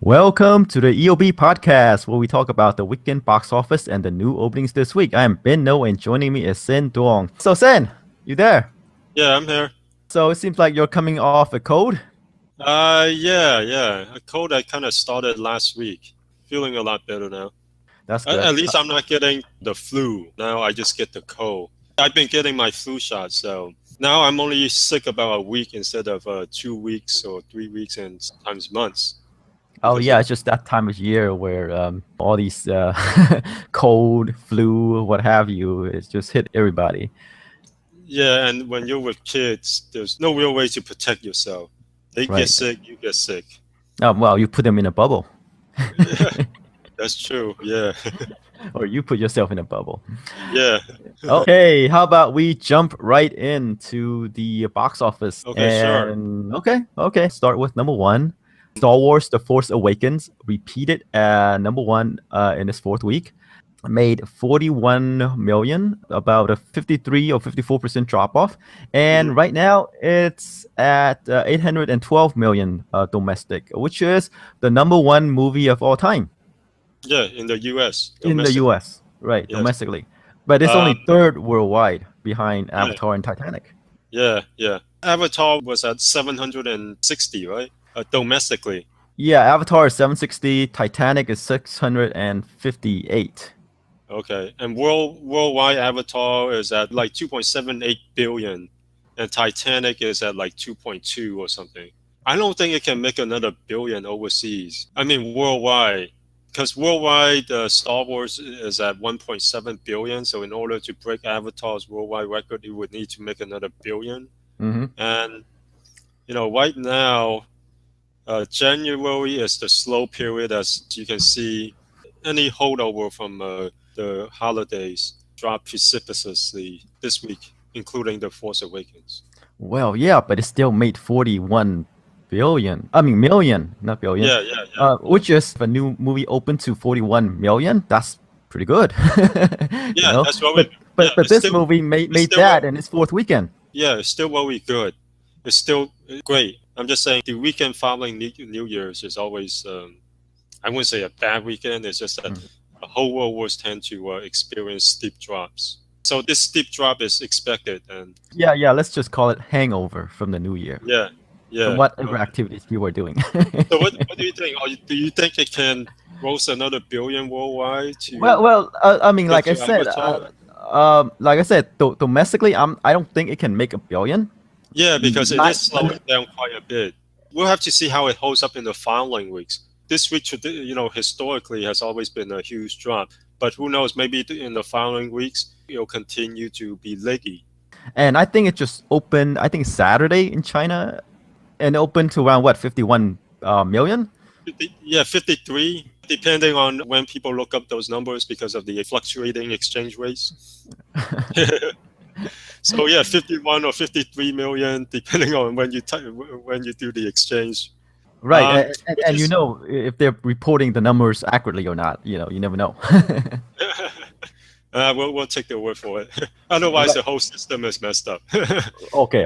Welcome to the EOB podcast, where we talk about the weekend box office and the new openings this week. I am Binh and joining me is Senh Duong. So Senh, you there? Yeah, I'm here. So it seems like you're coming off a cold. Yeah. A cold that kind of started last week. Feeling a lot better now. That's At, good. at least I'm not getting the flu. Now I just get the cold. I've been getting my flu shot, so now I'm only sick about a week instead of 2 weeks or 3 weeks and sometimes months. Oh Because yeah, it's just that time of year where all these cold, flu, what have you, it's just hit everybody. yeah, and when you're with kids, there's no real way to protect yourself. They get Right. sick, you get sick. Well, you put them in a bubble, That's true. Yeah, or you put yourself in a bubble. yeah. Okay, how about we jump right into the box office? Okay, sure. And okay. Start with number one. Star Wars: The Force Awakens repeated number one in its fourth week. Made 41 million, about a 53 or 54% drop off. And Mhm. right now it's at 812 million domestic, which is the number one movie of all time Yeah, in the U.S. in the domestically. US, right, Yes. domestically. But it's only Um, third worldwide behind yeah, Avatar and Titanic. yeah. Avatar was at 760, right? Domestically. Yeah, Avatar is 760, Titanic is 658. Okay. And worldwide Avatar is at like 2.78 billion, and Titanic is at like 2.2 or something. I don't think it can make another billion overseas. I mean, worldwide. Because worldwide, Star Wars is at 1.7 billion. So in order to break Avatar's worldwide record, it would need to make another billion. Mm-hmm. And right now, January is the slow period, as you can see. Any holdover from the holidays dropped precipitously this week, including The Force Awakens. Well, yeah, but it still made 41 billion. I mean, million, not billion. Yeah. Which is if a new movie open to 41 million, that's pretty good. you Yeah, know, that's what we. but Yeah, but but this movie it's made still that in its fourth weekend. yeah, it's still very good. It's still great. I'm just saying the weekend following New Year's is always I wouldn't say a bad weekend. It's just that Mm. the whole world was tend to experience steep drops. So this steep drop is expected, and Yeah. Let's just call it hangover from the new year, yeah, from yeah. whatever Okay. activities you were doing. So what do you think? Do you think it can gross another billion worldwide to I mean, get to Avatar? like I said, domestically, I don't think it can make a billion. Yeah, because it is Not, slowing down quite a bit. We'll have to see how it holds up in the following weeks. This week, historically has always been a huge drop, but who knows? Maybe in the following weeks it'll continue to be leggy. and I think it just opened. I think Saturday in China, and opened to around what 51 million. 53, depending on when people look up those numbers because of the fluctuating exchange rates. So yeah, 51 or 53 million, depending on when you do the exchange. Right, Which and is if they're reporting the numbers accurately or not. You never know. we'll take their word for it. Otherwise, Right. the whole system is messed up. Okay.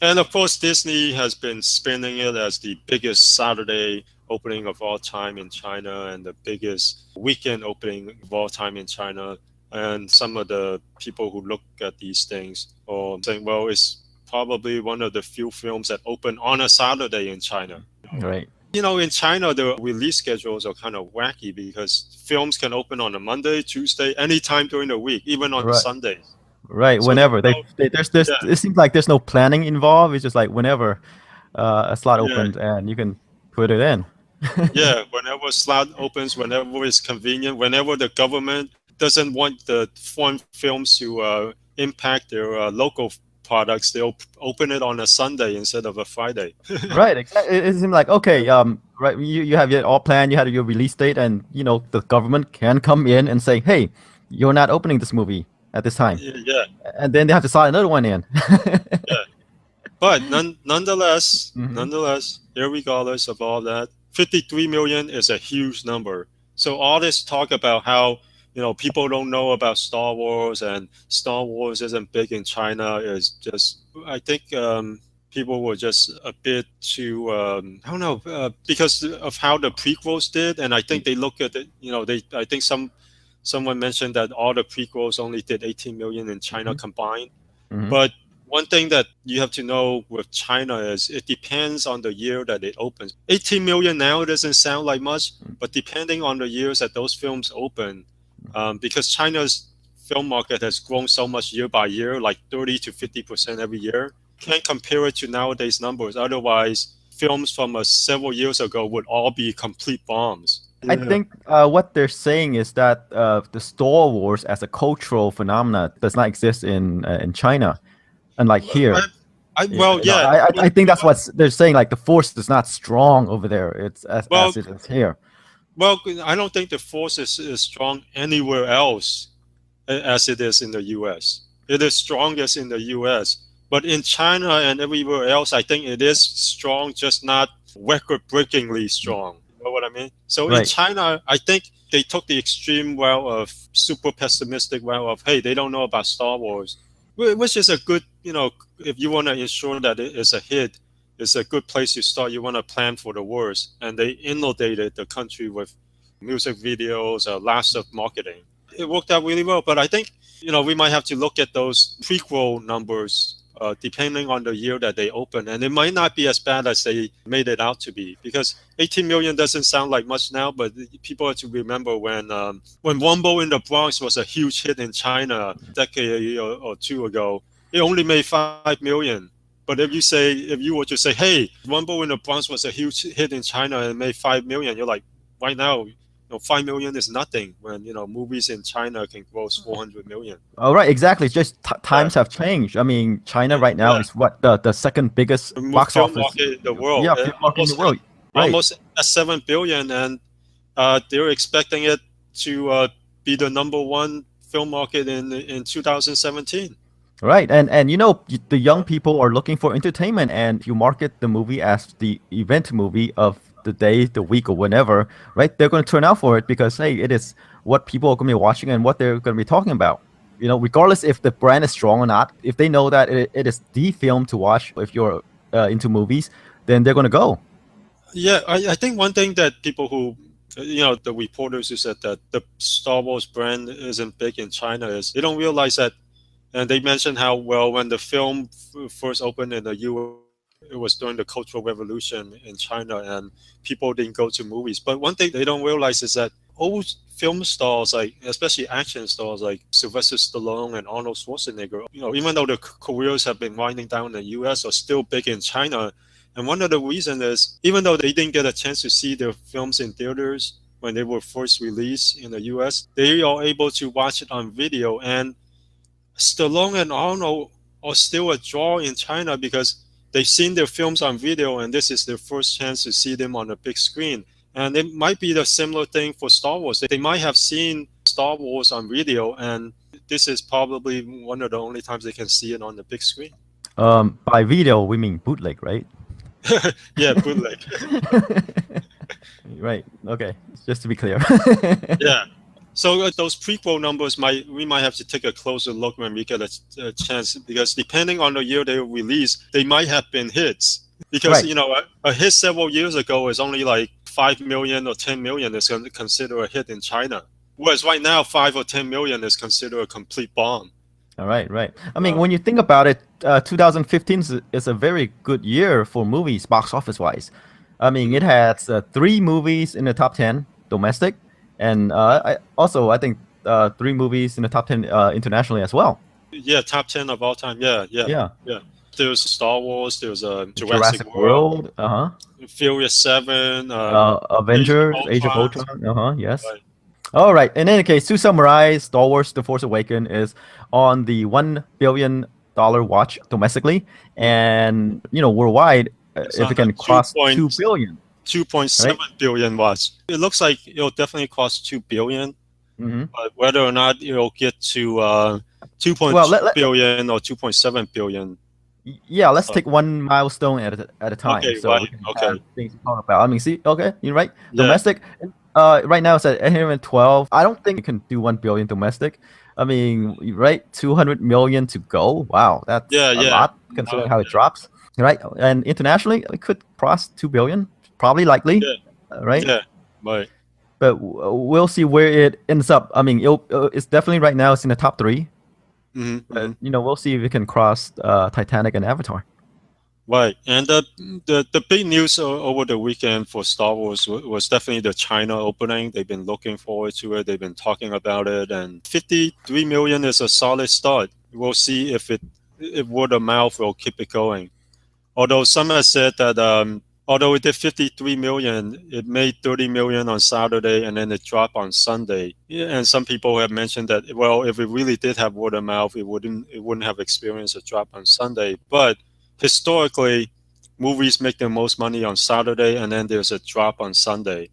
And of course, Disney has been spinning it as the biggest Saturday opening of all time in China and the biggest weekend opening of all time in China. And some of the people who look at these things are saying, well, it's probably one of the few films that open on a Saturday in China. Right. In China, the release schedules are kind of wacky because films can open on a Monday, Tuesday, anytime during the week, even on Right. Sundays. Right. So there's Whenever no, there's yeah, it seems like there's no planning involved. It's just like whenever a slot yeah, opened and you can put it in. yeah. Whenever slot opens, whenever it's convenient, whenever the government doesn't want the foreign films to impact their local products, they'll open it on a Sunday instead of a Friday. Right. Exactly. It seemed like okay. Right. You have it all planned. You had your release date, and the government can come in and say, "Hey, you're not opening this movie at this time," Yeah, and then they have to slot another one in. yeah. But nonetheless, Hmm. irregardless of all that, 53 million is a huge number. So all this talk about how people don't know about Star Wars and Star Wars isn't big in China is just, I think, people were just a bit too I don't know because of how the prequels did, and I think they look at it. I think someone mentioned that all the prequels only did 18 million in China combined. But one thing that you have to know with China is it depends on the year that it opens. 18 million now doesn't sound like much, but depending on the years that those films open, because China's film market has grown so much year by year, like 30 to 50% every year, can't compare it to nowadays numbers. Otherwise, films from several years ago would all be complete bombs. I think what they're saying is that the Star Wars as a cultural phenomenon does not exist in China, unlike here. I think that's what they're saying. Like the Force is not strong over there. It's as it is here. Well, I don't think the Force is strong anywhere else as it is in the U.S. It is strongest in the U.S. But in China and everywhere else, I think it is strong, just not record-breakingly strong. You know what I mean? So in China, I think they took the extreme route of super pessimistic route of, hey, they don't know about Star Wars, which is a good, if you want to ensure that it is a hit, it's a good place to start. You want to plan for the worst. And they inundated the country with music videos, lots of marketing. It worked out really well. But I think, we might have to look at those prequel numbers depending on the year that they open. And it might not be as bad as they made it out to be, because 18 million doesn't sound like much now, but people have to remember when Wumbo in the Bronx was a huge hit in China a decade or two ago, it only made 5 million. But if you were to say, hey, Wumbo in the Bronx was a huge hit in China and made 5 million, you're like, right now, 5 million is nothing when, movies in China can gross 400 million. Oh, right, exactly. Just times have changed. I mean, China right now is what the second biggest box office market in the world. Yeah, film market in the world. Right. Almost at 7 billion, and they're expecting it to be the number one film market in 2017. Right, and the young people are looking for entertainment, and if you market the movie as the event movie of the day, the week, or whenever, right? They're going to turn out for it because, hey, it is what people are going to be watching and what they're going to be talking about. Regardless if the brand is strong or not, if they know that it is the film to watch, if you're into movies, then they're going to go. Yeah, I think one thing that people who, the reporters who said that the Star Wars brand isn't big in China is they don't realize that, and they mentioned how, when the film first opened in the U.S., it was during the Cultural Revolution in China, and people didn't go to movies. But one thing they don't realize is that old film stars, like especially action stars like Sylvester Stallone and Arnold Schwarzenegger, even though their careers have been winding down in the U.S., are still big in China. And one of the reasons is, even though they didn't get a chance to see their films in theaters when they were first released in the U.S., they are able to watch it on video. And Stallone and Arnold are still a draw in China because they've seen their films on video, and this is their first chance to see them on a big screen. And it might be the similar thing for Star Wars. They might have seen Star Wars on video, and this is probably one of the only times they can see it on the big screen. By video, we mean bootleg, right? Yeah, bootleg. Right. Okay. Just to be clear. Yeah. So those prequel numbers we might have to take a closer look when we get a chance, because depending on the year they were released, they might have been hits. Because a hit several years ago is only like 5 million or 10 million is considered a hit in China, whereas right now 5 or 10 million is considered a complete bomb. All right. I mean, when you think about it, 2015 is a very good year for movies, box office wise. I mean, it has 3 movies in the top 10 domestic. And I think 3 movies in the top 10 internationally as well. Yeah, top 10 of all time. Yeah. There's Star Wars. There's Jurassic World. Furious 7. Avengers, Age of Ultron. Yes. Right. All right. In any case, to summarize, Star Wars: The Force Awakens is on the $1 billion watch domestically, and worldwide, if it can cross 2 billion. 2.7 billion watts. It looks like it'll definitely cost 2 billion. But whether or not it'll get to 2.2 billion or 2.7 billion. Yeah, let's take one milestone at a time. Okay, so right. We can Okay. have things to talk about. I mean, see, okay, you're right. Yeah. Domestic, right now it's at 812. I don't think it can do 1 billion domestic. I mean, right, 200 million to go. Wow, that's a lot considering how it drops. right? And internationally, it could cross 2 billion, probably likely, Yeah, right? yeah, right. But we'll see where it ends up. I mean, it's definitely right now it's in the top three. Hmm, But hmm. we'll see if it can cross Titanic and Avatar. Right, and the big news over the weekend for Star Wars was definitely the China opening. They've been looking forward to it. They've been talking about it, and 53 million is a solid start. We'll see if word of mouth will keep it going. Although some have said that although it did 53 million, it made 30 million on Saturday and then it dropped on Sunday. Yeah, and some people have mentioned that, well, if it really did have word of mouth, it wouldn't have experienced a drop on Sunday. But historically, movies make the most money on Saturday and then there's a drop on Sunday.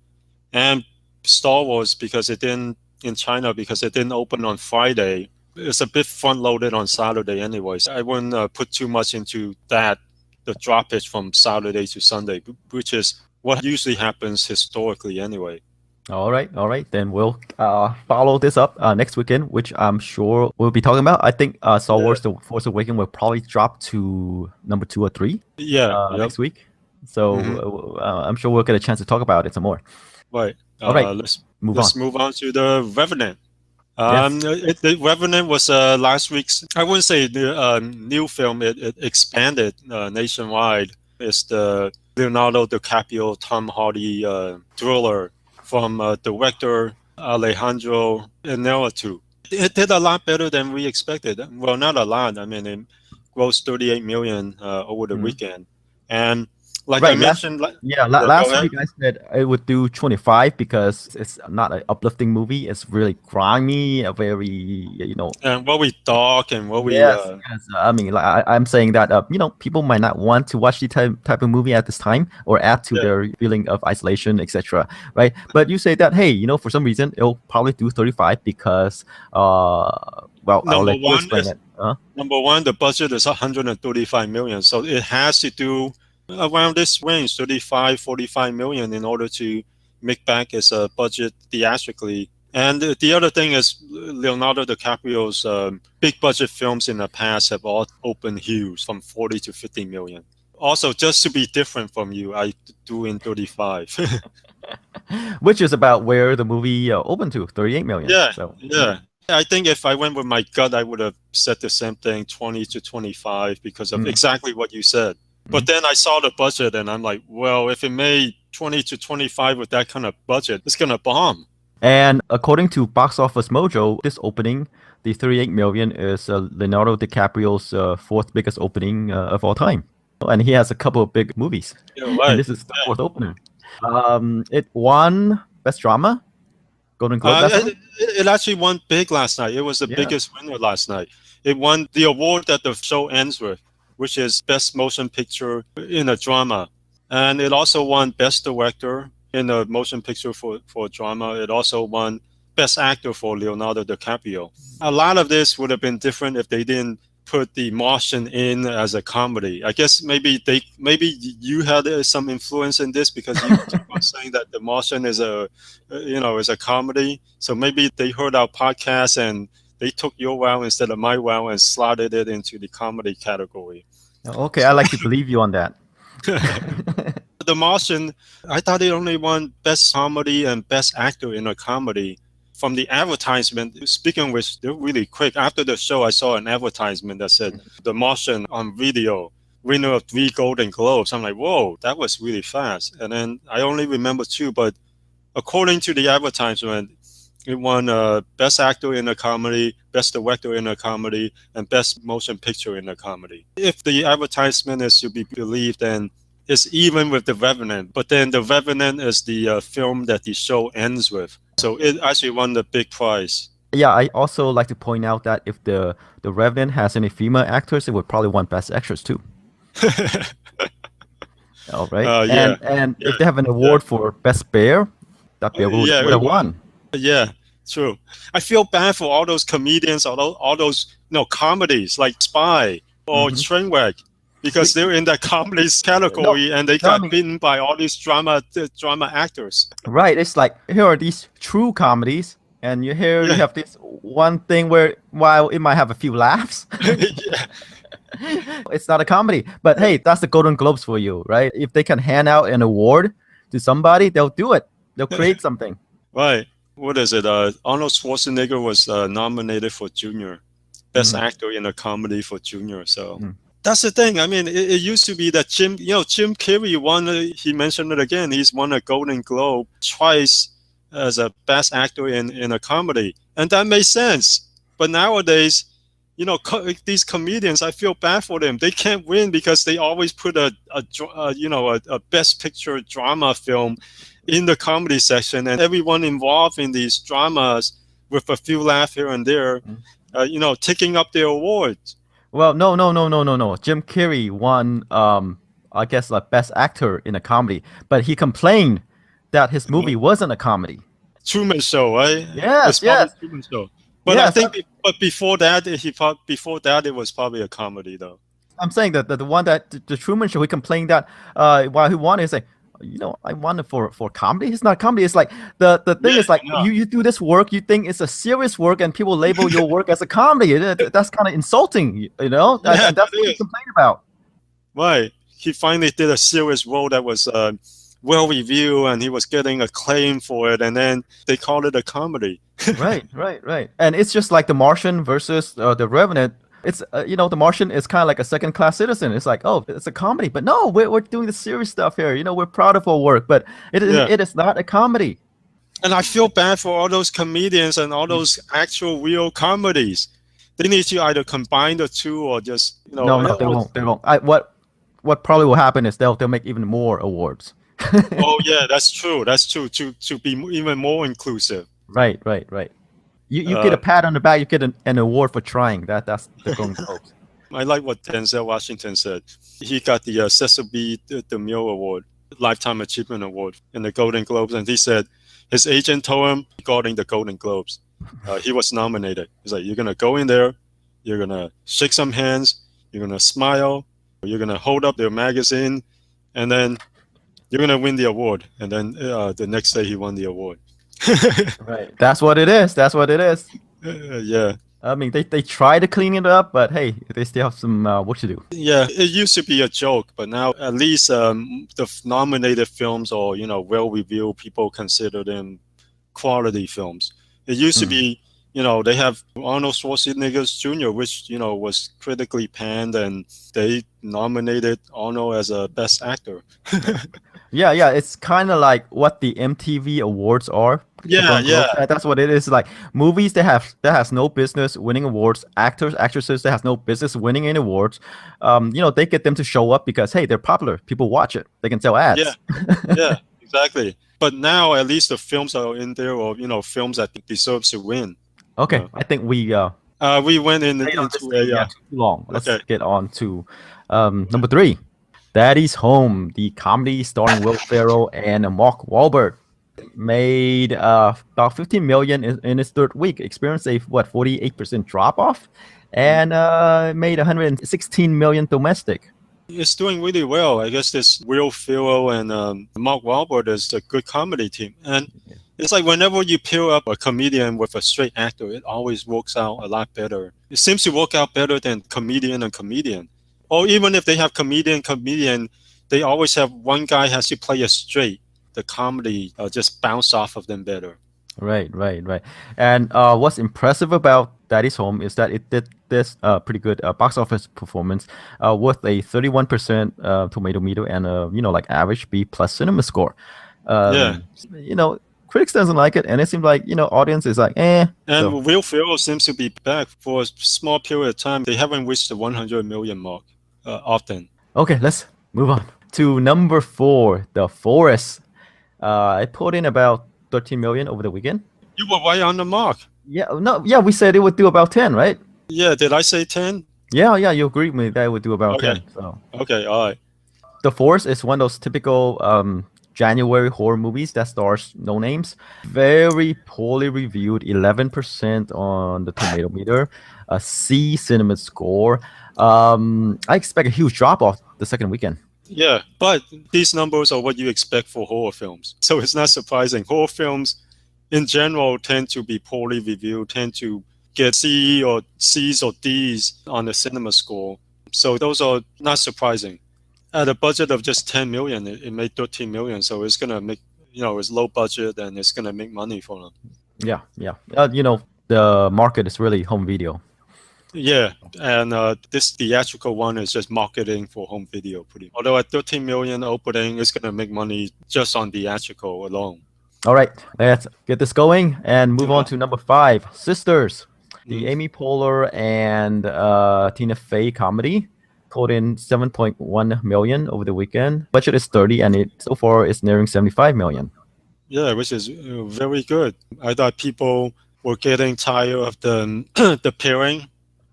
And Star Wars, because it didn't in China, because it didn't open on Friday, it's a bit front loaded on Saturday anyways. I wouldn't put too much into that, the droppage from Saturday to Sunday, which is what usually happens historically anyway. All right. Then we'll follow this up next weekend, which I'm sure we'll be talking about. I think Star Yeah, Wars: The Force Awakens will probably drop to number 2 or 3 yeah, yep. next week. Hmm. So I'm sure we'll get a chance to talk about it some more. Right. All right, Let's move on. let's move on to the Revenant. Yes. The Revenant was last week's. I wouldn't say the new film. It expanded nationwide. It's the Leonardo DiCaprio, Tom Hardy thriller from director Alejandro Inarritu. It did a lot better than we expected. Well, not a lot. I mean, it grossed 38 million over the Mhm. weekend, and like I Right. mentioned, go Last ahead. week I said it would do 25 because it's not an uplifting movie. It's really grimy, a very, And what we thought and what we yes. I mean, like I'm saying that people might not want to watch the type of movie at this time or add to yeah. their feeling of isolation, etc. Right? But you say that, hey, for some reason it'll probably do 35 because, well, I'll Number let you one explain is it. Huh? Number one, the budget is 135 million. So it has to do around this range, 35, 45 million in order to make back its budget theatrically. And the other thing is Leonardo DiCaprio's big budget films in the past have all opened huge from 40 to 50 million. Also, just to be different from you, I do in 35. Which is about where the movie opened to, 38 million. Yeah, So. yeah. I think if I went with my gut, I would have said the same thing, 20 to 25, because of Mm. exactly what you said. But Mhm. then I saw the budget and I'm like, well, if it made 20 to 25 with that kind of budget, it's going to bomb. And according to Box Office Mojo, this opening, the 38 million, is Leonardo DiCaprio's fourth biggest opening of all time. And he has a couple of big movies, You're and right. this is the fourth opener. It won Best Drama, Golden Globe last night. It actually won big last night. It was the Yeah. biggest winner last night. It won the award that the show ends with, which is Best Motion Picture in a Drama. And it also won Best Director in a Motion Picture for a Drama. It also won Best Actor for Leonardo DiCaprio. A lot of this would have been different if they didn't put The Martian in as a comedy. I guess maybe you had some influence in this because you keep on saying that The Martian is a comedy. So maybe they heard our podcast and they took your wow instead of my wow and slotted it into the comedy category. Okay, I like to believe you on that. The Martian, I thought it only won Best Comedy and Best Actor in a Comedy. From the advertisement, speaking of which, they're really quick. After the show, I saw an advertisement that said The Martian on video, winner of 3 Golden Globes. I'm like, whoa, that was really fast. And then I only remember 2, but according to the advertisement, it won Best Actor in a Comedy, Best Director in a Comedy, and Best Motion Picture in a Comedy. If the advertisement is to be believed, then it's even with The Revenant. But then The Revenant is the film that the show ends with. So it actually won the big prize. Yeah, I also like to point out that if the Revenant has any female actors, it would probably won Best Actress too. All right, Yeah, and yeah, if they have an yeah, award for Best Bear, that bear yeah, would it have won. won. Yeah, true. I feel bad for all those comedians, all those comedies like Spy or Hmm. Trainwreck, because they're in that comedies No, category and they no, I got mean, beaten by all these drama actors. right? It's like here are these true comedies, and you Yeah, have this one thing where while it might have a few laughs, yeah, It's not a comedy. But hey, that's the Golden Globes for you, right? If they can hand out an award to somebody, they'll do it. They'll create something. Right. What is it? Arnold Schwarzenegger was nominated for Junior, Best Actor in a Comedy for Junior. So that's the thing. I mean, it used to be that Jim Carrey won. He mentioned it again. He's won a Golden Globe twice as a Best Actor in a comedy, and that made sense. But nowadays, these comedians, I feel bad for them. They can't win because they always put a Best Picture drama film in the comedy section, and everyone involved in these dramas with a few laughs here and there, taking up their awards. Well, no. Jim Carrey won, I guess, like Best Actor in a comedy, but he complained that his movie wasn't a comedy. Truman Show, right? Yes. Truman Show. But yes, I think, before that, it was probably a comedy, though. I'm saying that the one that the Truman Show, he complained that while he won, he's like, I won it for comedy. It's not comedy. It's like the thing is like you do this work, you think it's a serious work, and people label your work as a comedy. That's kind of insulting, and that's what he complained about. Right. He finally did a serious role that was well reviewed, and he was getting acclaim for it, and then they called it a comedy. Right. And it's just like The Martian versus The Revenant. It's The Martian is kind of like a second-class citizen. It's like, oh, it's a comedy, but no, we're doing the serious stuff here. We're proud of our work, but it is not a comedy. And I feel bad for all those comedians and all those actual real comedies. They need to either combine the two or just No, they won't. What probably will happen is they'll make even more awards. Oh yeah, that's true. To be even more inclusive. Right. You get a pat on the back. You get an award for trying. That's the Golden Globes. I like what Denzel Washington said. He got the Cecil B. DeMille Award, Lifetime Achievement Award, in the Golden Globes, and he said his agent told him regarding the Golden Globes, he was nominated. He's like, you're gonna go in there, you're gonna shake some hands, you're gonna smile, you're gonna hold up their magazine, and then you're gonna win the award. And then the next day he won the award. Right. That's what it is. Yeah. I mean, they try to clean it up, but hey, they still have some work to do. Yeah, it used to be a joke, but now at least the nominated films or well reviewed, people consider them quality films. It used to be, they have Arnold Schwarzenegger Jr., which was critically panned, and they nominated Arnold as a Best Actor. Yeah, it's kind of like what the MTV Awards are. Yeah. That's what it is. Like movies that has no business winning awards, actresses that has no business winning any awards. They get them to show up because hey, they're popular. People watch it. They can sell ads. Yeah, exactly. But now at least the films are in there, or films that deserve to win. Okay, I think we went into too long. Let's get on to number 3. Daddy's Home, the comedy starring Will Ferrell and Mark Wahlberg, made about 15 million in its third week, experienced a 48% drop off, and made 116 million domestic. It's doing really well. I guess this Will Ferrell and Mark Wahlberg is a good comedy team, and it's like whenever you pair up a comedian with a straight actor, it always works out a lot better. It seems to work out better than comedian and comedian. Or even if they have comedian, they always have one guy has to play it straight. The comedy just bounce off of them better. Right. And what's impressive about Daddy's Home is that it did this pretty good box office performance with a 31% tomato meter and like average B+ cinema score. Critics doesn't like it, and it seems like audience is like And Will Ferrell seems to be back for a small period of time. They haven't reached the 100 million mark often. Okay, let's move on to number 4, The Forest. I put in about 13 million over the weekend. You were right on the mark. Yeah, we said it would do about 10, right? Yeah, did I say 10? Yeah, you agreed with me that it would do about 10. So. Okay, all right. The Forest is one of those typical January horror movies that stars no names. Very poorly reviewed, 11% on the tomato meter, a C cinema score. I expect a huge drop off the second weekend. Yeah, but these numbers are what you expect for horror films. So it's not surprising. Horror films in general tend to be poorly reviewed, tend to get C's or D's on the cinema score. So those are not surprising. At a budget of just 10 million, it made 13 million. So it's going to make, it's low budget and it's going to make money for them. Yeah, yeah. The market is really home video. Yeah, and this theatrical one is just marketing for home video. Although at 13 million opening, it's going to make money just on theatrical alone. All right, let's get this going and move on to number 5, Sisters. The Amy Poehler and Tina Fey comedy pulled in 7.1 million over the weekend. Budget is 30, and it so far is nearing 75 million. Yeah, which is very good. I thought people were getting tired of the the pairing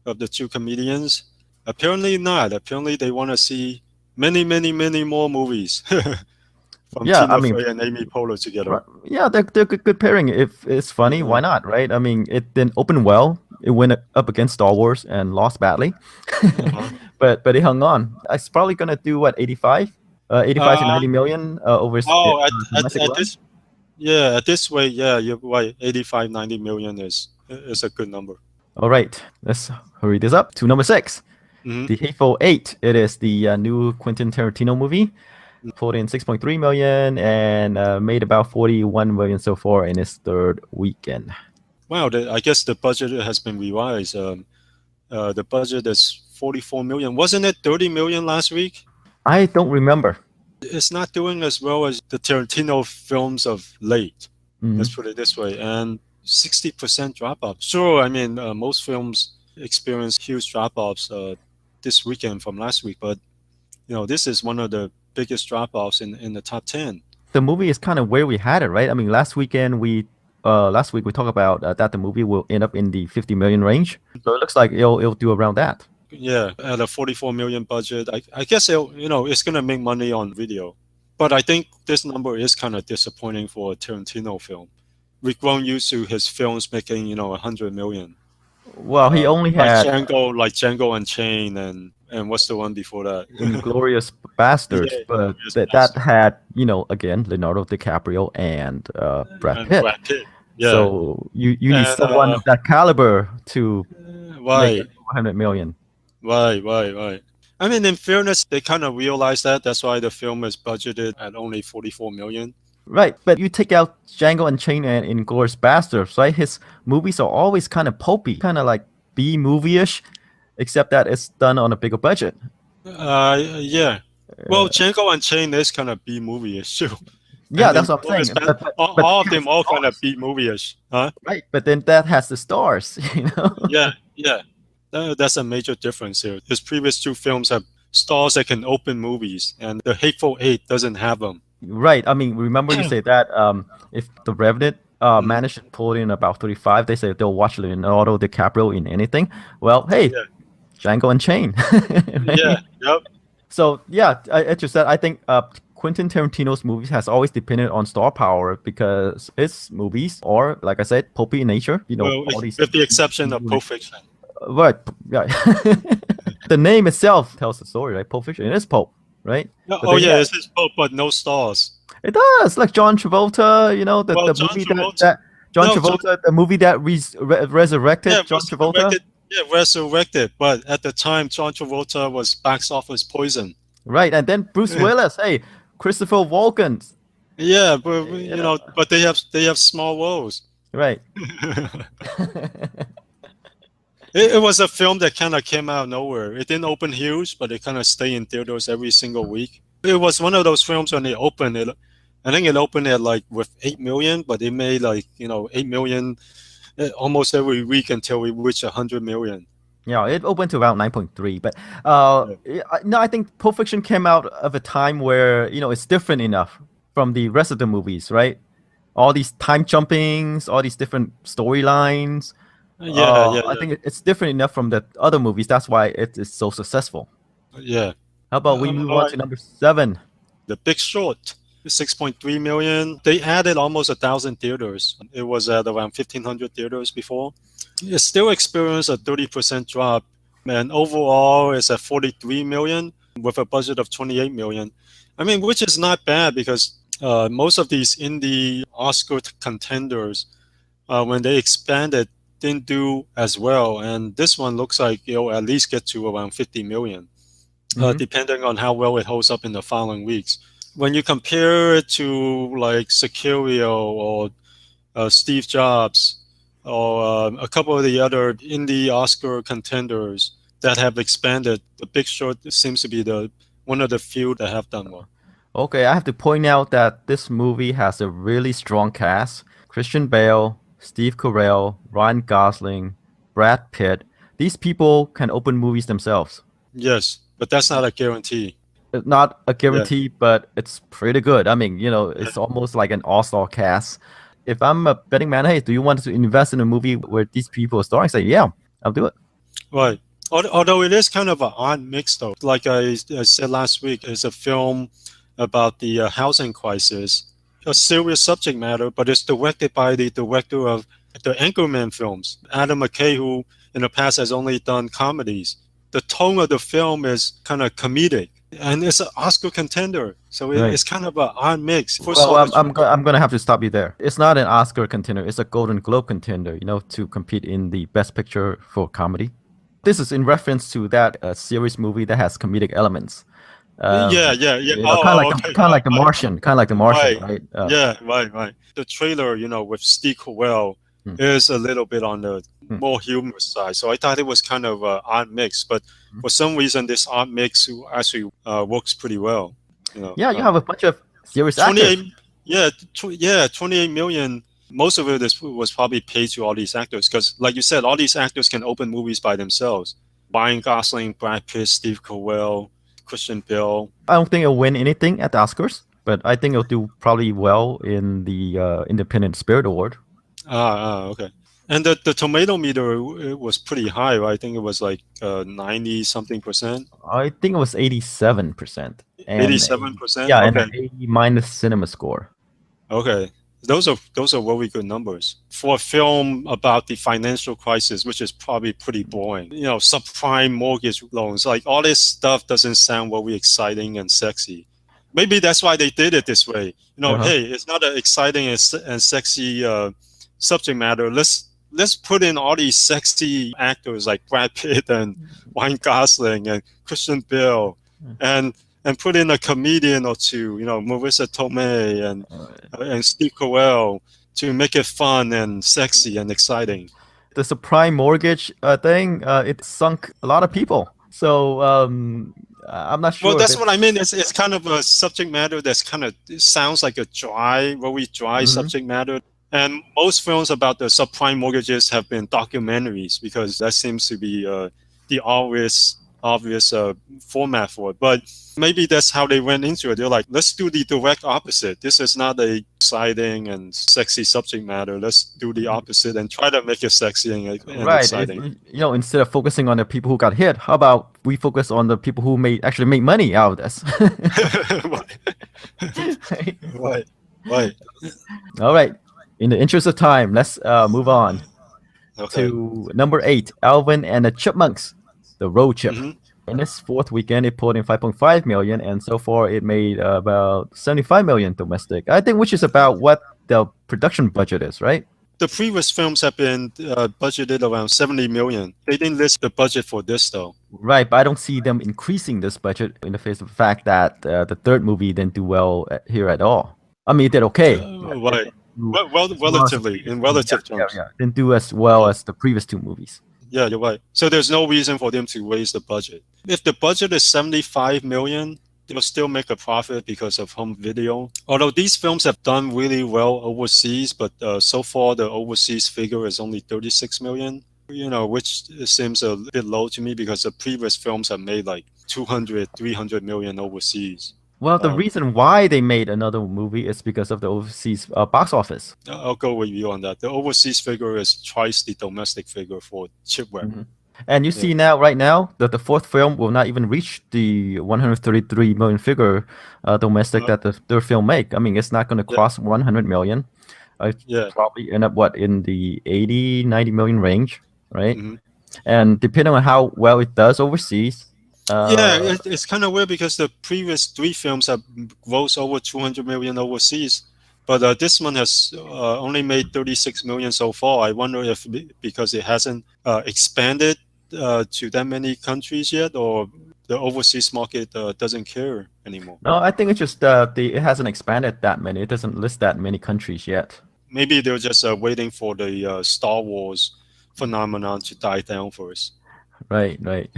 of the two comedians. Apparently not. Apparently they want to see many more movies from Tina Fey and Amy Poehler together. Right, yeah, they're good pairing. If it's funny, why not, right? I mean, it didn't open well. It went up against Star Wars and lost badly. But it hung on. It's probably going to do, what, 85 to 90 million over at this way, yeah, you're right. 85, 90 million is a good number. All right, let's hurry this up to number 6. The Hateful Eight. It is the new Quentin Tarantino movie. Pulled in 6.3 million and made about 41 million so far in its third weekend. Wow, I guess the budget has been revised. The budget is 44 million. Wasn't it 30 million last week? I don't remember. It's not doing as well as the Tarantino films of late. Let's put it this way. And 60% drop-off. Sure, I mean, most films experience huge drop-offs this weekend from last week, but this is one of the biggest drop-offs in the top 10. The movie is kind of where we had it, right? I mean, last week we talked about that the movie will end up in the 50 million range. So it looks like it'll do around that. Yeah, at a 44 million budget, I guess it's gonna make money on video. But I think this number is kind of disappointing for a Tarantino film. We've grown used to his films making 100 million. Well, he only had Django Unchained and what's the one before that? Inglourious Bastards, but that had again Leonardo DiCaprio and Brad Pitt. Yeah. So you need someone of that caliber to make 100 million. Right. I mean, in fairness, they kind of realized that. That's why the film is budgeted at only 44 million. Right, but you take out Django Unchained and Inglourious Bastards, right? His movies are always kind of pulpy, kind of like B-movie-ish, except that it's done on a bigger budget. Yeah. Well, Django Unchained is kind of B-movie-ish too. Yeah, that's what I'm saying. But all of them all kind of B-movie-ish, huh? Right, but then that has the stars, Yeah. That's a major difference here. His previous two films have stars that can open movies, and the Hateful Eight doesn't have them. Right. I mean, remember you say that if the Revenant managed to pull in about 35, they say they'll watch Leonardo DiCaprio in anything. Well, hey, Django Unchained. Right? Yeah. Yep. So yeah, as you said, I think Quentin Tarantino's movies has always depended on star power because his movies are, like I said, pulpy in nature. All these with the exception of Pulp Fiction. Right. Yeah. The name itself tells the story, right? Pulp Fiction. It is pulp. Right? It's his Pope, but no stars. It does, like John Travolta, the movie that resurrected John Travolta. Resurrected. But at the time, John Travolta was box office poison. Right, and then Bruce Willis, Christopher Walken. Yeah, but but they have small roles. Right. It was a film that kind of came out of nowhere. It didn't open huge, but it kind of stayed in theaters every single week. It was one of those films when they opened it. I think it opened at with 8 million, but it made 8 million almost every week until we reached 100 million. Yeah, it opened to about 9.3. But no, I think Pulp Fiction came out of a time where it's different enough from the rest of the movies, right? All these time jumpings, all these different storylines. I think it's different enough from the other movies. That's why it is so successful. Yeah. How about we move on to number 7? The Big Short, 6.3 million. They added almost 1,000 theaters. It was at around 1,500 theaters before. It still experienced a 30% drop, and overall it's at 43 million with a budget of 28 million. I mean, which is not bad because most of these indie Oscar contenders, when they expanded, didn't do as well, and this one looks like it'll at least get to around 50 million, depending on how well it holds up in the following weeks. When you compare it to like Sicario or Steve Jobs or a couple of the other indie Oscar contenders that have expanded, The Big Short seems to be one of the few that have done well. Okay, I have to point out that this movie has a really strong cast. Christian Bale, Steve Carell, Ryan Gosling, Brad Pitt. These people can open movies themselves. Yes, but that's not a guarantee. It's not a guarantee, but it's pretty good. I mean, it's almost like an all-star cast. If I'm a betting man, hey, do you want to invest in a movie where these people are starring? I say, yeah, I'll do it. Right. Although it is kind of an odd mix, though. Like I said last week, it's a film about the housing crisis, a serious subject matter, but it's directed by the director of the Anchorman films, Adam McKay, who in the past has only done comedies. The tone of the film is kind of comedic, and it's an Oscar contender, so it's kind of an odd mix. I'm gonna have to stop you there. It's not an Oscar contender; it's a Golden Globe contender. To compete in the Best Picture for comedy. This is in reference to that series movie that has comedic elements. Yeah. Kind of like The Martian, right? Right. The trailer, with Steve Carell is a little bit on the more humorous side. So I thought it was kind of an odd mix, but for some reason, this odd mix actually works pretty well. You have a bunch of serious actors. 28 million. Most of it was probably paid to all these actors because, like you said, all these actors can open movies by themselves. Ryan Gosling, Brad Pitt, Steve Carell, Christian Bale. I don't think it'll win anything at the Oscars, but I think it'll do probably well in the Independent Spirit Award. Okay. And the tomato meter, it was pretty high, right? I think it was like 90-something%. I think it was 87%. 87%? Yeah, okay. And an 80 minus cinema score. Okay. Those are really good numbers for a film about the financial crisis, which is probably pretty boring. Subprime mortgage loans, like all this stuff doesn't sound very exciting and sexy. Maybe that's why they did it this way. Hey, it's not an exciting and sexy subject matter. Let's put in all these sexy actors like Brad Pitt and Ryan Gosling and Christian Bale and put in a comedian or two, Marissa Tomei and Steve Carell to make it fun and sexy and exciting. The subprime mortgage thing, it sunk a lot of people. So I'm not sure. Well, that's what I mean. It's kind of a subject matter that's it sounds like a very dry subject matter. And most films about the subprime mortgages have been documentaries because that seems to be the obvious format for it. But maybe that's how they went into it. They're like, let's do the direct opposite. This is not a exciting and sexy subject matter. Let's do the opposite and try to make it sexy and exciting. Instead of focusing on the people who got hit, how about we focus on the people who actually make money out of this? Right. All right. In the interest of time, let's move on to number 8, Alvin and the Chipmunks, the road trip. In its fourth weekend, it pulled in 5.5 million, and so far it made about 75 million domestic. I think, which is about what the production budget is, right? The previous films have been budgeted around 70 million. They didn't list the budget for this, though. Right, but I don't see them increasing this budget in the face of the fact that the third movie didn't do well here at all. I mean, it did okay. Right. Well, relatively, in relative terms. Yeah. Didn't do as well as the previous two movies. Yeah, you're right. So there's no reason for them to raise the budget. If the budget is 75 million, they'll still make a profit because of home video. Although these films have done really well overseas, but so far the overseas figure is only 36 million, which seems a bit low to me because the previous films have made like 200, 300 million overseas. Well, the reason why they made another movie is because of the overseas box office. I'll go with you on that. The overseas figure is twice the domestic figure for Chipware. And you see right now, that the fourth film will not even reach the 133 million figure domestic that the third film make. I mean, it's not going to cross 100 million. Probably end up, in the 80, 90 million range, right? And depending on how well it does overseas, it's kind of weird because the previous three films have grossed over 200 million overseas, But this one has only made 36 million so far. I wonder if because it hasn't expanded to that many countries yet, or the overseas market doesn't care anymore. No, I think it's just it hasn't expanded that many. It doesn't list that many countries yet. Maybe they're just waiting for the Star Wars phenomenon to die down first. Right, right.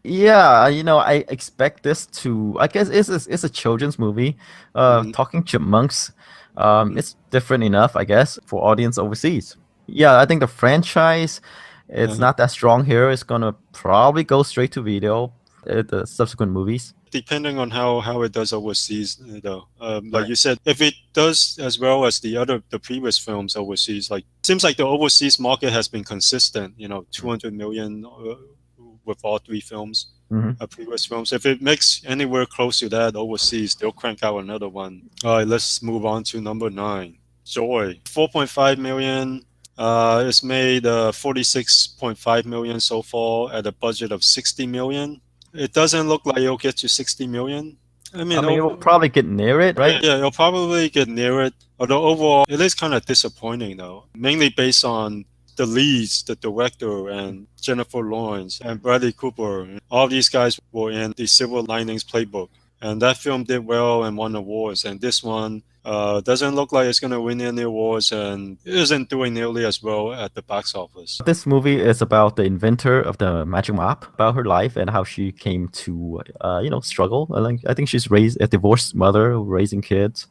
Yeah, I expect this to. I guess it's a children's movie. Talking Chipmunks. It's different enough, I guess, for audience overseas. Yeah, I think the franchise, it's not that strong here. It's gonna probably go straight to video. The subsequent movies. Depending on how it does overseas, though, like Right. you said, if it does as well as the previous films overseas, like seems like the overseas market has been consistent. 200 million with all three films, previous films. If it makes anywhere close to that overseas, they'll crank out another one. All right, let's move on to number 9. Joy, 4.5 million. It's made 46.5 million so far at a budget of 60 million. It doesn't look like it'll get to 60 million. I mean, it will probably get near it, right? yeah, it'll probably get near it. Although overall, it is kind of disappointing, though. Mainly based on the leads, the director, and Jennifer Lawrence and Bradley Cooper. All these guys were in the Silver Linings Playbook. And that film did well and won awards. And this one doesn't look like it's going to win any awards and isn't doing nearly as well at the box office. This movie is about the inventor of the magic mop, about her life and how she came to, struggle. I think she's raised a divorced mother raising kids.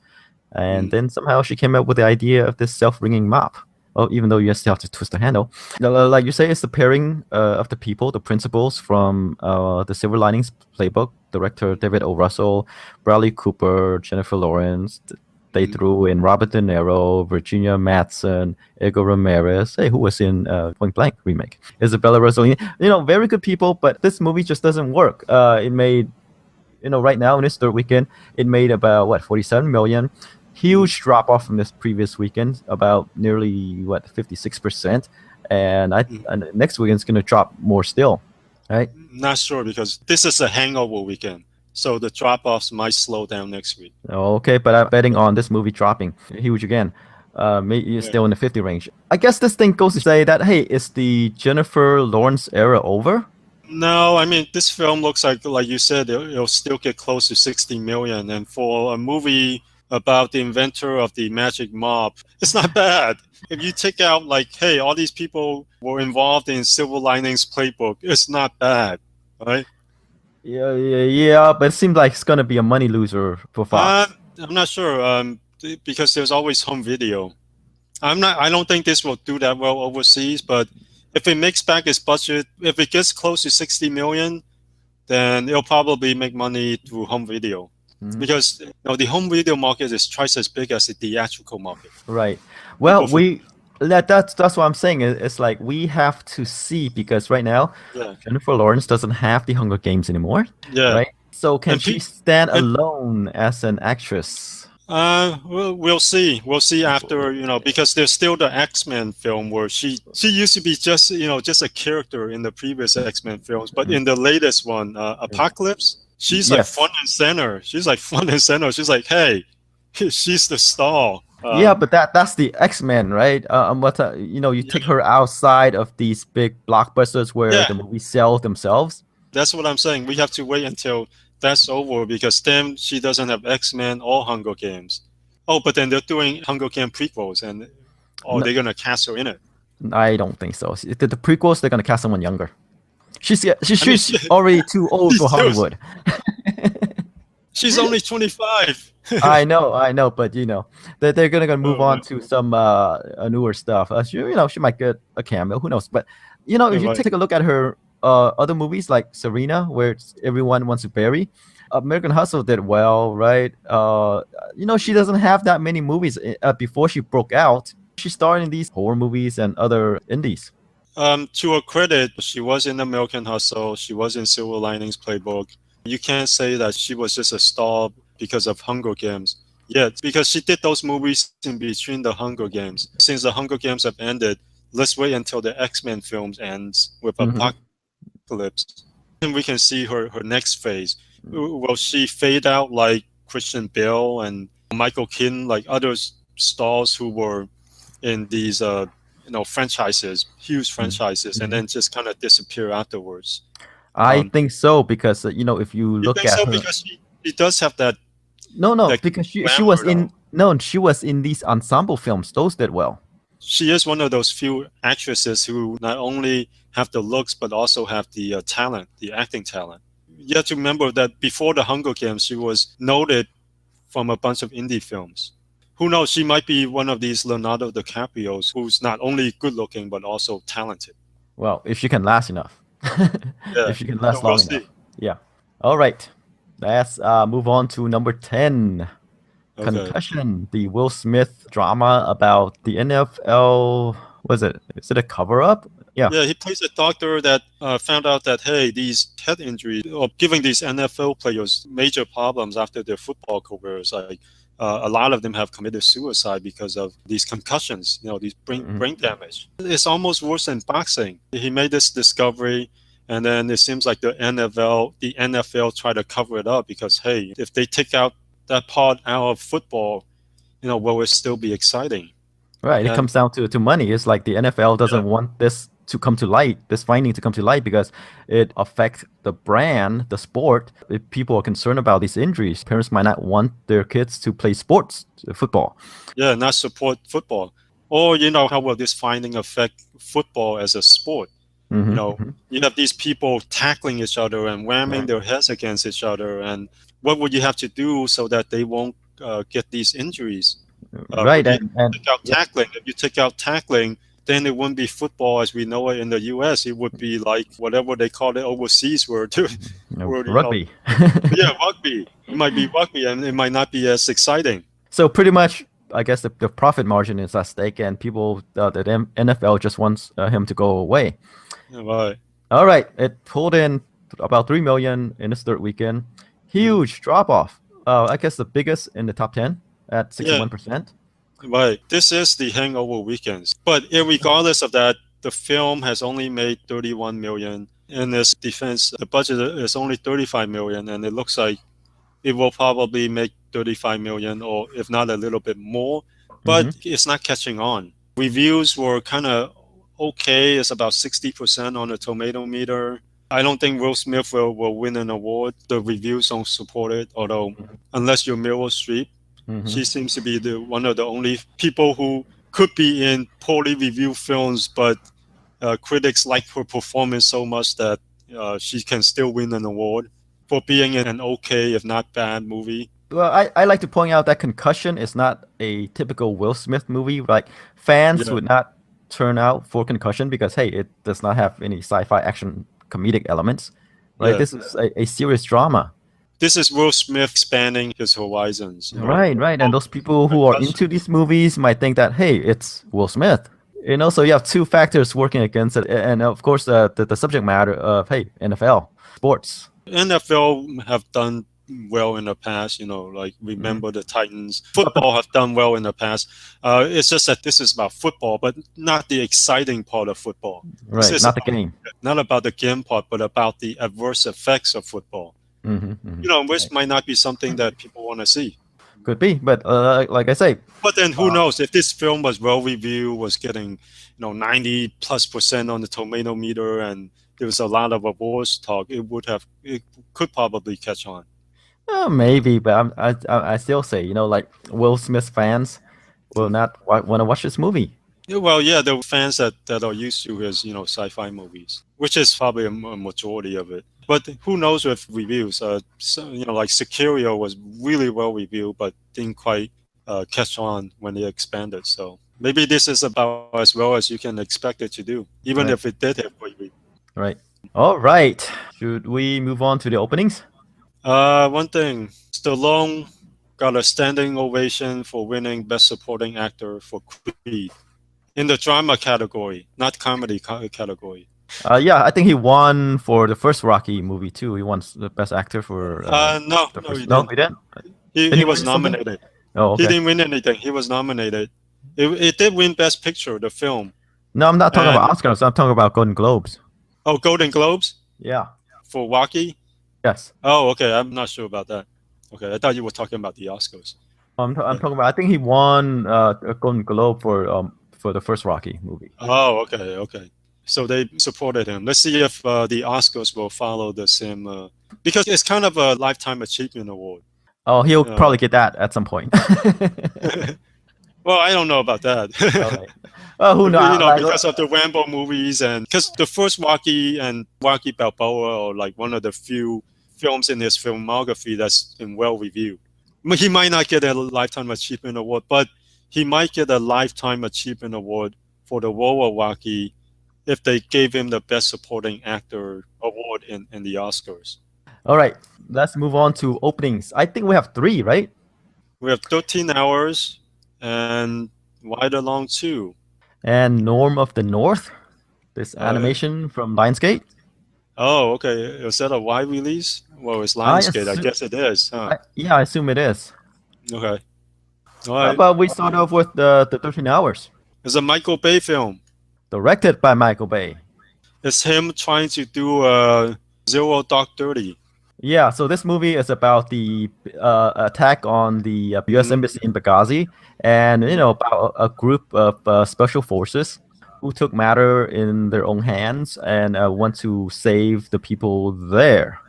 And then somehow she came up with the idea of this self-ringing mop. Oh, even though you still have to twist the handle. Like you say, it's the pairing of the people, the principals from the Silver Linings Playbook. Director David O. Russell, Bradley Cooper, Jennifer Lawrence. They threw in Robert De Niro, Virginia Madsen, Ego Ramirez, who was in Point Blank remake. Isabella Rossellini. Very good people, but this movie just doesn't work. It made, right now in its third weekend, it made about, 47 million. Huge drop off from this previous weekend, about nearly 56%, and next weekend it's going to drop more still, right? Not sure because this is a hangover weekend, so the drop offs might slow down next week. Okay, but I'm betting on this movie dropping huge again. Maybe still in the 50 range. I guess this thing goes to say that is the Jennifer Lawrence era over? No, I mean this film looks like you said, it'll still get close to 60 million, and for a movie about the inventor of the magic mop, it's not bad. If you take out all these people were involved in Silver Linings Playbook, it's not bad, right? Yeah, but it seems like it's gonna be a money loser for Fox. I'm not sure, because there's always home video. I don't think this will do that well overseas, but if it makes back its budget, if it gets close to 60 million, then it'll probably make money through home video. Because the home video market is twice as big as the theatrical market. Right. Well, that's what I'm saying. It's like we have to see, because right now Jennifer Lawrence doesn't have the Hunger Games anymore. Yeah. Right. So can she stand alone as an actress? We'll see. We'll see after, because there's still the X-Men film where she used to be just a character in the previous X-Men films, but in the latest one, Apocalypse. She's like front and center. She's like, hey, she's the star. Yeah, but that's the X-Men, right? You take her outside of these big blockbusters where the movies sell themselves. That's what I'm saying. We have to wait until that's over, because then she doesn't have X-Men or Hunger Games. Oh, but then they're doing Hunger Games prequels, and they're gonna cast her in it. I don't think so. The prequels, they're gonna cast someone younger. She's already too old for Hollywood. She's only 25. I know, but they're gonna move on to some newer stuff. She might get a cameo. Who knows? But if you take a look at her other movies like Serena, where everyone wants to bury, American Hustle did well, right? She doesn't have that many movies before she broke out. She starred in these horror movies and other indies. To her credit, she was in American Hustle. She was in Silver Linings Playbook. You can't say that she was just a star because of Hunger Games. Yeah, because she did those movies in between the Hunger Games. Since the Hunger Games have ended, let's wait until the X-Men films ends with Apocalypse. And we can see her next phase. Will she fade out like Christian Bale and Michael Keaton, like other stars who were in these franchises, huge franchises, and then just kind of disappear afterwards. I think so because if you You look think at so? her, Because she does have that no, that because she was glamour, though. she was in these ensemble films. Those did well. She is one of those few actresses who not only have the looks but also have the talent, the acting talent. You have to remember that before the Hunger Games, she was noted from a bunch of indie films. Who knows? She might be one of these Leonardo DiCaprios who's not only good looking but also talented. Well, if she can last enough, Yeah, if she can so last we'll long see. enough. Yeah. All right. Let's move on to number 10. Okay. Concussion, the Will Smith drama about the NFL. Was it? Is it a cover up? Yeah. Yeah, he plays a doctor that found out that, hey, these head injuries are giving these NFL players major problems after their football careers. Like a lot of them have committed suicide because of these concussions, these brain damage. It's almost worse than boxing. He made this discovery, and then it seems like the NFL tried to cover it up because, hey, if they take out that part out of football, will it still be exciting? Right. It And comes down to money. It's like the NFL doesn't yeah, want this to come to light, this finding to come to light, because it affects the brand, the sport. If people are concerned about these injuries, parents might not want their kids to play sports, football. yeah, not support football. Or, how will this finding affect football as a sport? You have these people tackling each other and whamming their heads against each other. And what would you have to do so that they won't get these injuries? Right. Would you And take out tackling? If you take out tackling, then it wouldn't be football as we know it in the U.S. It would be like whatever they call it overseas, where rugby. yeah, rugby. It might be rugby, and it might not be as exciting. So pretty much, I guess the profit margin is at stake, and people, the NFL just wants him to go away. Right. All right, it pulled in about 3 million in its third weekend. Huge drop off. I guess the biggest in the top 10 at 61%. Right. This is the hangover weekends. But regardless of that, the film has only made 31 million. In its defense, the budget is only 35 million, and it looks like it will probably make 35 million, or if not a little bit more. But it's not catching on. Reviews were kind of okay. It's about 60% on the tomato meter. I don't think Will Smith will win an award. The reviews don't support it, although unless you're Meryl Streep, she seems to be one of the only people who could be in poorly reviewed films, but critics like her performance so much that she can still win an award for being in an okay, if not bad, movie. Well, I like to point out that Concussion is not a typical Will Smith movie. Like, fans would not turn out for Concussion because, hey, it does not have any sci-fi action comedic elements. Right? This is a serious drama. This is Will Smith expanding his horizons. Right. And those people who are into these movies might think that, hey, it's Will Smith. So you have two factors working against it. And of course, the subject matter of, hey, NFL, sports. NFL have done well in the past, like remember the Titans. Football have done well in the past. It's just that this is about football, but not the exciting part of football. Right, not the game. Not about the game part, but about the adverse effects of football. Which might not be something that people want to see. Could be, but like I say. But then who knows? If this film was well reviewed, was getting 90+% on the tomato meter, and there was a lot of awards talk, it could probably catch on. Maybe, but I still say, like Will Smith fans will not want to watch this movie. Yeah, well, yeah, the fans that are used to his, sci-fi movies, which is probably a majority of it. But who knows with reviews? Like Sicario was really well reviewed, but didn't quite catch on when they expanded. So maybe this is about as well as you can expect it to do, even if it did have great reviews. Right. All right. Should we move on to the openings? One thing, Stallone got a standing ovation for winning Best Supporting Actor for Creed in the drama category, not comedy category. Yeah, I think he won for the first Rocky movie too. He won the Best Actor for. No, he didn't. He was nominated. Oh, okay. He didn't win anything. He was nominated. It did win Best Picture, the film. No, I'm not talking about Oscars. I'm talking about Golden Globes. Oh, Golden Globes? Yeah. For Rocky? Yes. Oh, okay. I'm not sure about that. Okay, I thought you were talking about the Oscars. I'm talking about. I think he won a Golden Globe for the first Rocky movie. Oh, okay, okay. So they supported him. Let's see if the Oscars will follow the same, because it's kind of a lifetime achievement award. Oh, he'll Uh, probably get that at some point. well, I don't know about that. All right. Oh, who knows? Like, Because of the Rambo movies, and because the first Rocky and Rocky Balboa are like one of the few films in his filmography that's been well reviewed. He might not get a lifetime achievement award, but he might get a lifetime achievement award for the role of Rocky if they gave him the best supporting actor award in the Oscars. all right. Let's move on to openings. I think we have three, right? We have 13 hours and Ride Along 2. And Norm of the North, this Uh, animation from Lionsgate. Oh, okay. Is that a wide release? Well, it's I Lionsgate. I assume, guess it is, huh? yeah, I assume it is. Okay. All right. But we start off with the 13 Hours, It's a Michael Bay film. directed by Michael Bay. It's him trying to do a Zero Dark 30. Yeah, so this movie is about the attack on the U.S. Embassy in Benghazi, and about a group of special forces who took matter in their own hands and want to save the people there.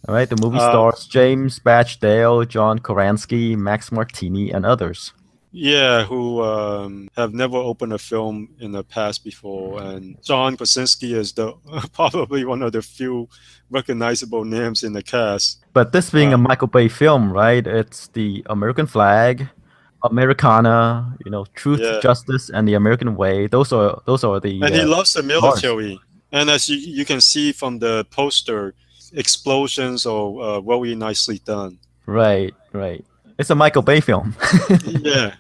All right, the movie stars James Badge Dale, John Koransky, Max Martini, and others. Yeah, who have never opened a film in the past before, and John Krasinski is the probably one of the few recognizable names in the cast. But this being a Michael Bay film, right? It's the American flag, Americana, truth, Yeah. justice, and the American way. Those are the. And he loves the military. And as you can see from the poster, explosions are very nicely done. Right, right. It's a Michael Bay film. Yeah.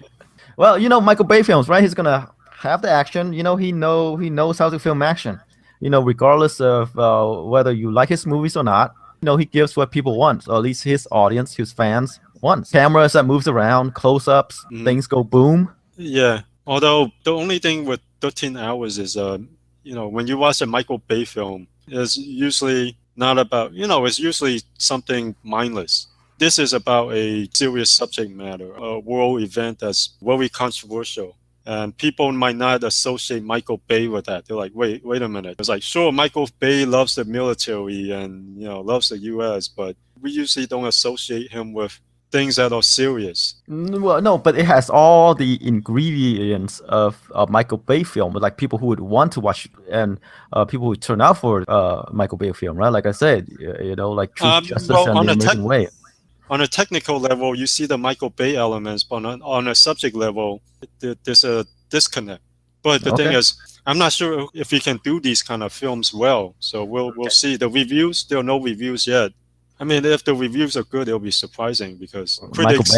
Well, Michael Bay films, right? He's gonna have the action. He knows how to film action. Regardless of whether you like his movies or not. He gives what people want, or at least his audience, his fans want. Cameras that moves around, close-ups, things go boom. Yeah. Although the only thing with 13 hours is, when you watch a Michael Bay film, it's usually not about, it's usually something mindless. This is about a serious subject matter, a world event that's very controversial. And people might not associate Michael Bay with that. They're like, wait a minute. It's like, sure, Michael Bay loves the military and, loves the U.S., but we usually don't associate him with things that are serious. Well, no, but it has all the ingredients of a Michael Bay film, like people who would want to watch and people who turn out for Michael Bay film, right? Like I said, like truth, justice, and the American way. On a technical level, you see the Michael Bay elements, but on a subject level, there's a disconnect. But the thing is, I'm not sure if he can do these kind of films well. So we'll see. The reviews, there are no reviews yet. I mean, if the reviews are good, it'll be surprising because critics.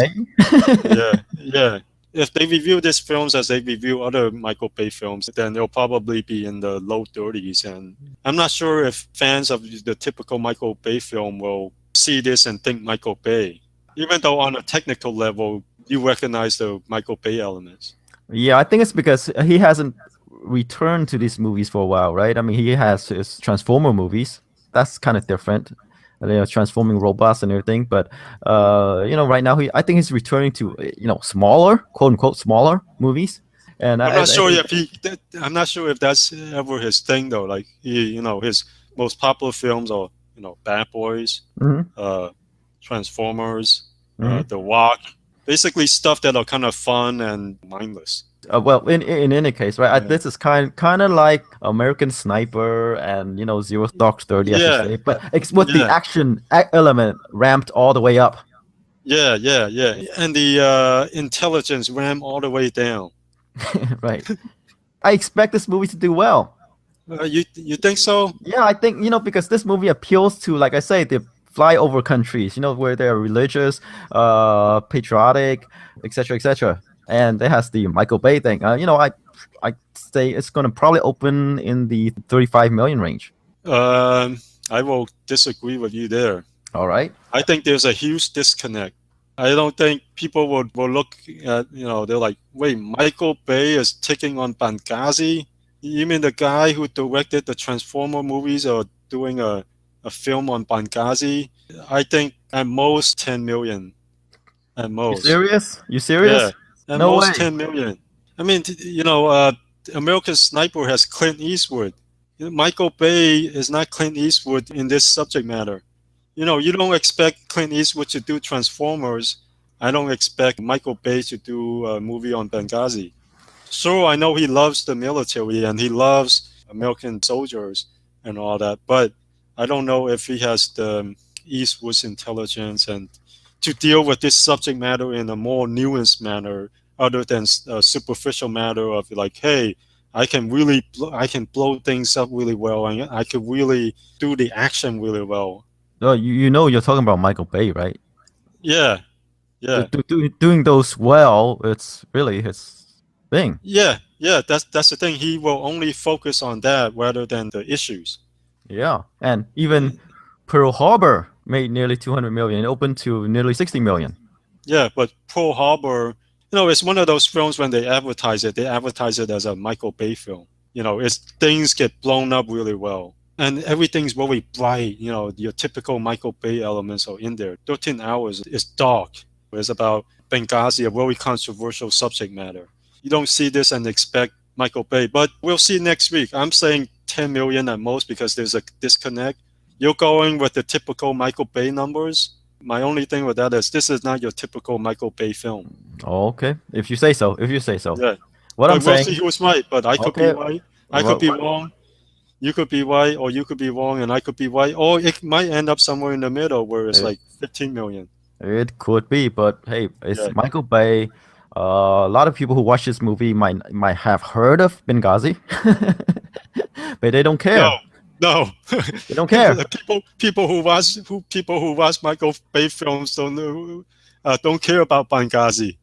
Yeah. If they review these films as they review other Michael Bay films, then they'll probably be in the low 30s. And I'm not sure if fans of the typical Michael Bay film will see this and think Michael Bay, even though on a technical level you recognize the Michael Bay elements. Yeah, I think it's because he hasn't returned to these movies for a while, right? I mean, he has his Transformer movies. That's kind of different. Transforming robots and everything. But right now I think he's returning to smaller, quote unquote, smaller movies. And I'm not sure if that's ever his thing though. Like his most popular films are Bad Boys, Transformers, The Rock, basically stuff that are kind of fun and mindless. Well, in any case, right? This is kind of like American Sniper and Zero Dark 30, I should say, but it's with the action element ramped all the way up. Yeah, and the intelligence ramped all the way down. Right. I expect this movie to do well. You think so? Yeah, I think because this movie appeals to, like I say, the flyover countries, where they're religious, patriotic, etc. And it has the Michael Bay thing. I say it's going to probably open in the 35 million range. I will disagree with you there. All right. I think there's a huge disconnect. I don't think people will look at, they're like, wait, Michael Bay is taking on Benghazi? You mean the guy who directed the Transformer movies or doing a film on Benghazi? I think at most 10 million. at You most. serious? You Yeah, serious? at No most way. 10 million. I mean, American Sniper has Clint Eastwood. Michael Bay is not Clint Eastwood in this subject matter. You don't expect Clint Eastwood to do Transformers. I don't expect Michael Bay to do a movie on Benghazi. Sure, I know he loves the military and he loves American soldiers and all that, but I don't know if he has the Eastwood's intelligence and to deal with this subject matter in a more nuanced manner other than a superficial matter of like, hey, I can blow things up really well and I could really do the action really well. No, you know you're talking about Michael Bay, right? Yeah, yeah. Doing those well, it's really his thing. Yeah. That's the thing. He will only focus on that rather than the issues. Yeah, and even Pearl Harbor made nearly 200 million, opened to nearly 60 million. Yeah, but Pearl Harbor, it's one of those films when they advertise it as a Michael Bay film. It's things get blown up really well. And everything's very bright. Your typical Michael Bay elements are in there. 13 Hours is dark. It's about Benghazi, a very controversial subject matter. You don't see this and expect Michael Bay, but we'll see next week. I'm saying 10 million at most because there's a disconnect. You're going with the typical Michael Bay numbers. My only thing with that is this is not your typical Michael Bay film. Oh, okay, if you say so. If you say so. Yeah. What I'm But we'll saying. see who's right. But I could be Okay. right. I could be wrong. You could be right, or you could be wrong, and I could be right. Or it might end up somewhere in the middle where it's like 15 million. It could be, but hey, it's Yeah. Michael Bay. A lot of people who watch this movie might have heard of Benghazi, but they don't care. No. They don't care. People who watch Michael Bay films don't care about Benghazi.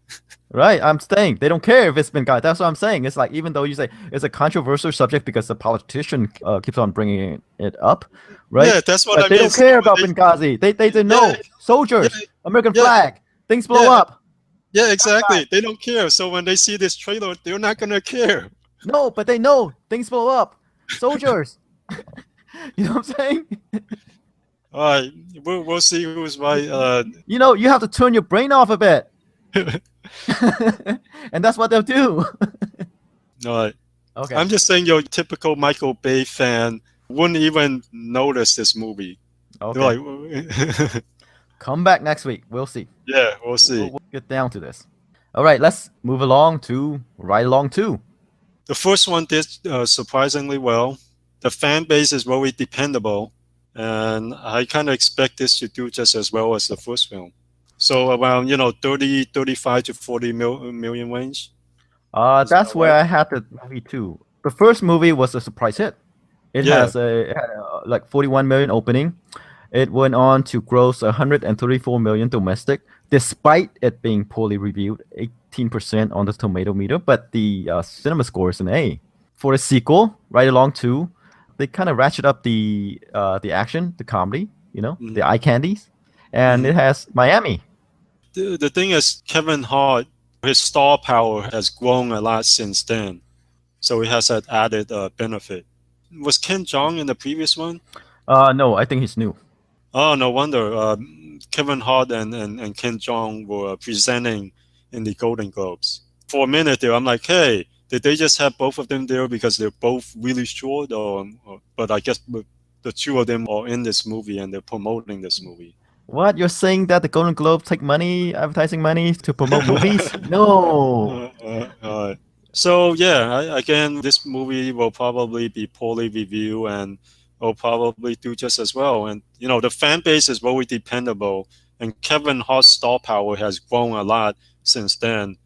Right, I'm saying they don't care if it's Benghazi. That's what I'm saying. It's like even though you say it's a controversial subject because the politician keeps on bringing it up, right? Yeah, that's what but I they mean. don't care about Benghazi. They know soldiers, American flag, things blow up. Yeah, exactly. They don't care. So when they see this trailer, they're not gonna care. No, but they know things blow up. Soldiers. You know what I'm saying? All right, we'll see who's right. You have to turn your brain off a bit. And that's what they'll do. All right. Okay. I'm just saying your typical Michael Bay fan wouldn't even notice this movie. Okay. Like, come back next week. We'll see. Yeah, we'll see. We'll get down to this. All right, let's move along to Ride Along 2. The first one did surprisingly well. The fan base is very dependable, and I kind of expect this to do just as well as the first film. So around 35 to 40 million range. That's where I had the movie too. The first movie was a surprise hit. It had like 41 million opening. It went on to gross 134 million domestic, despite it being poorly reviewed, 18% on the tomato meter. But the cinema score is an A. For the sequel, Ride Along 2, they kind of ratchet up the action, the comedy, the eye candies, and it has Miami. The thing is, Kevin Hart, his star power has grown a lot since then, so it has that added benefit. Was Ken Jeong in the previous one? No, I think he's new. Oh, no wonder. Kevin Hart and Ken Jeong were presenting in the Golden Globes. For a minute there, I'm like, hey, did they just have both of them there because they're both really short? But I guess the two of them are in this movie and they're promoting this movie. What? You're saying that the Golden Globes take money, advertising money to promote movies? No. So yeah, again, this movie will probably be poorly reviewed and will probably do just as well. And the fan base is very dependable, and Kevin Hart's star power has grown a lot since then.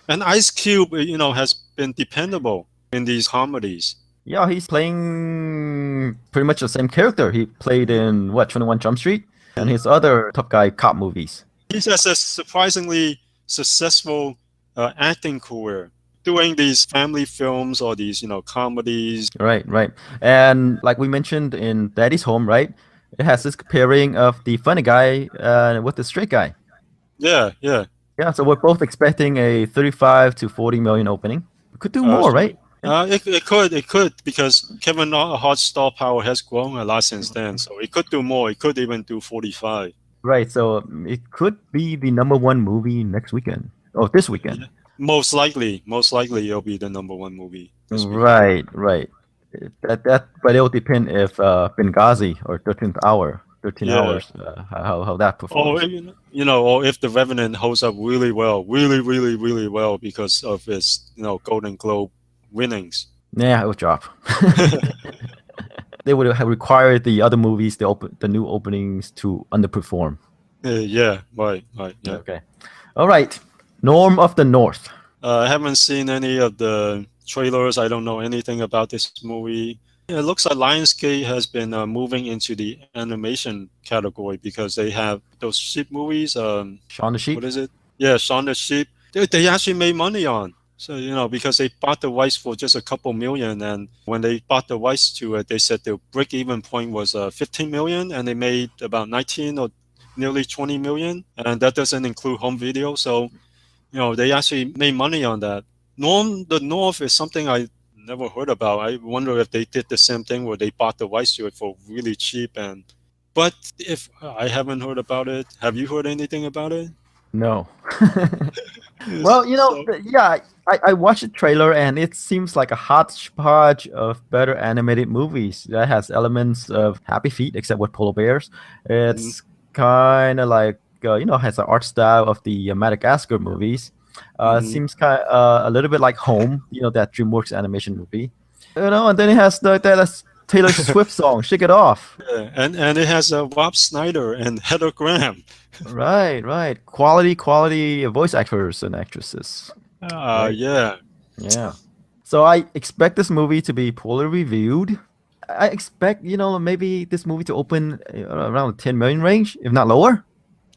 And Ice Cube, has been dependable in these comedies. Yeah, he's playing pretty much the same character he played in 21 Jump Street and his other tough guy cop movies. He has a surprisingly successful acting career, doing these family films or these, comedies. Right. And like we mentioned in Daddy's Home, right? It has this pairing of the funny guy with the straight guy. Yeah. Yeah, so we're both expecting a 35 to 40 million opening. We could do more, right? It could, because Kevin Hart's star power has grown a lot since then. So it could do more. It could even do 45. Right. So it could be the #1 movie next weekend. Oh, this weekend. Yeah. Most likely it'll be the #1 movie this weekend. Right. Right. But it'll depend if Benghazi or 13 Yeah. hours, how that Or performs. or if the Revenant holds up really well, really well because of its Golden Globe winnings. Yeah, it will drop. They would have required the other movies, the new openings, to underperform. Yeah, right, yeah. Okay. All right. Norm of the North. I haven't seen any of the trailers. I don't know anything about this movie. It looks like Lionsgate has been moving into the animation category because they have those sheep movies. Shaun the Sheep. What is it? Yeah, Shaun the Sheep. They actually made money on. So, because they bought the rights for just a couple million. And when they bought the rights to it, they said the break even point was 15 million and they made about 19 or nearly 20 million. And that doesn't include home video. So, they actually made money on that. The North is something I never heard about. I wonder if they did the same thing where they bought the rights to it for really cheap. But if I haven't heard about it, have you heard anything about it? No. Well, So, yeah, I watched the trailer and it seems like a hodgepodge of better animated movies that has elements of Happy Feet, except with polar bears. mm, It's kind of like, has an art style of the Madagascar movies. mhm. Seems kind a little bit like Home, that DreamWorks animation movie. And then it has that Taylor Swift song, Shake It Off. Yeah, and it has Rob Snyder and Heather Graham. Right, right. Quality voice actors and actresses. Right. Yeah. Yeah. So I expect this movie to be poorly reviewed. I expect, maybe this movie to open around 10 million range, if not lower.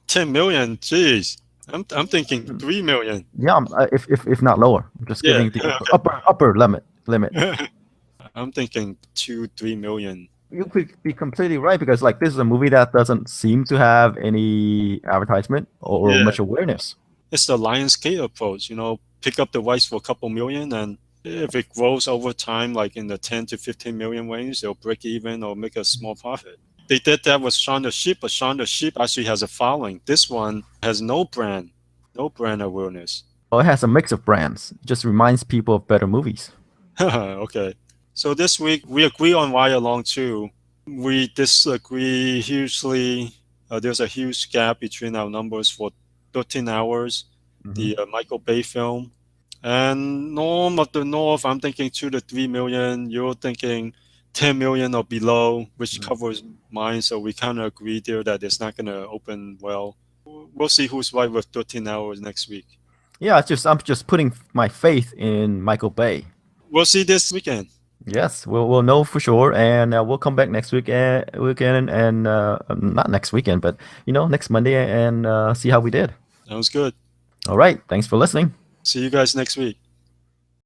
10 million, jeez. I'm thinking 3 million. Yeah, if not lower. I'm just Yeah. giving the upper limit. I'm thinking 2-3 million. You could be completely right because like this is a movie that doesn't seem to have any advertisement or Yeah. much awareness. It's the Lionsgate approach, pick up the rights for a couple million, and if it grows over time, like in the 10 to 15 million range, they'll break even or make a small profit. They did that with Shaun the Sheep, but Shaun the Sheep actually has a following. This one has no brand awareness. Well, it has a mix of brands. It just reminds people of better movies. Okay. So this week we agree on Ride Along 2. We disagree hugely. There's a huge gap between our numbers for 13 hours, the Michael Bay film. And Norm of the North, I'm thinking 2 to 3 million. You're thinking 10 million or below, which covers mine. So we kind of agree there that it's not going to open well. We'll see who's right with 13 hours next week. Yeah, I'm just putting my faith in Michael Bay. We'll see this weekend. Yes, we'll know for sure, and we'll come back next weekend, and not next weekend, but next Monday, and see how we did. Sounds good. All right, thanks for listening. See you guys next week.